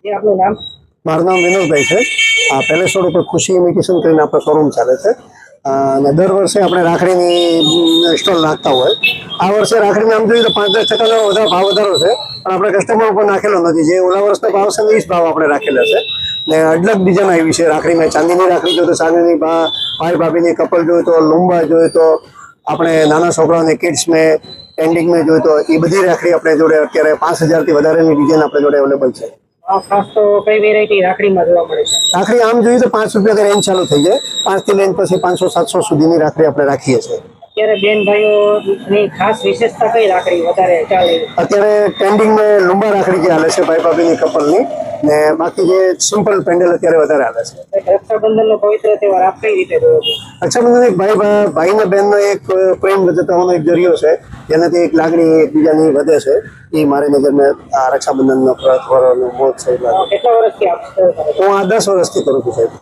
એ આપનું નામ? મારું નામ વિનોદભાઈ છે. આ પેલેસ રોડ ઉપર ખુશી ઇમિટેશન કરીને આપણો શોરૂમ ચાલે છે અને દર વર્ષે આપણે રાખડીની સ્ટોલ નાખતા હોય. આ વર્ષે રાખડીમાં આમ જોઈએ તો 5-10% વધારે ભાવ વધારો છે, પણ આપણે કસ્ટમર ઉપર નાખેલો નથી. જે ઓલા વર્ષનો ભાવ છે એ જ ભાવ આપણે રાખેલા છે. ને અઢળક ડિઝાઇન આવી છે રાખડીમાં. ચાંદીની રાખડી જોઈએ તો ચાંદીની, ભાઈ ભાભીની કપલ જોઈએ તો, લુંબા જોઈએ તો, આપણે નાના છોકરાઓને કિડ્સ મેં એન્ડિંગ મેં જોઈએ તો એ બધી રાખડી આપણે જોડે અત્યારે 5000થી વધારેની ડિઝાઇન આપણે જોડે અવેલેબલ છે. ખાસ તો કઈ વેરાયટી રાખડીમાં જોવા મળે છે? રાખડી આમ જોઈએ તો 5 રૂપિયાથી રેન્જ ચાલુ થઈ જાય. 5 થી લઈને પછી 500-700 સુધીની રાખડી આપણે રાખીએ છીએ. અત્યારે બેન ભાઈઓની ખાસ વિશેષતા કઈ રાખડી વધારે ચાલે? અત્યારે ટ્રેન્ડિંગમાં લુંબા રાખડી જે હાલે છે ભાઈ ભાભીની કપલની, ને બાકી જે સિમ્પલ પેન્ડલ અત્યારે વધારે હાલે છે. રક્ષાબંધનનો પવિત્ર તહેવાર આપ કઈ રીતે જોવો છો? રક્ષાબંધન એક ભાઈના બહેનનો એક પ્રેમ વધતાનો એક જરિયો છે, જેનાથી એક લાગણી એકબીજાની વધે છે. એ મારી નજરમાં આ રક્ષાબંધનનો મોજ છે. કેટલા વર્ષથી આપ? હું આ 10 વર્ષથી કરું છું સાહેબ.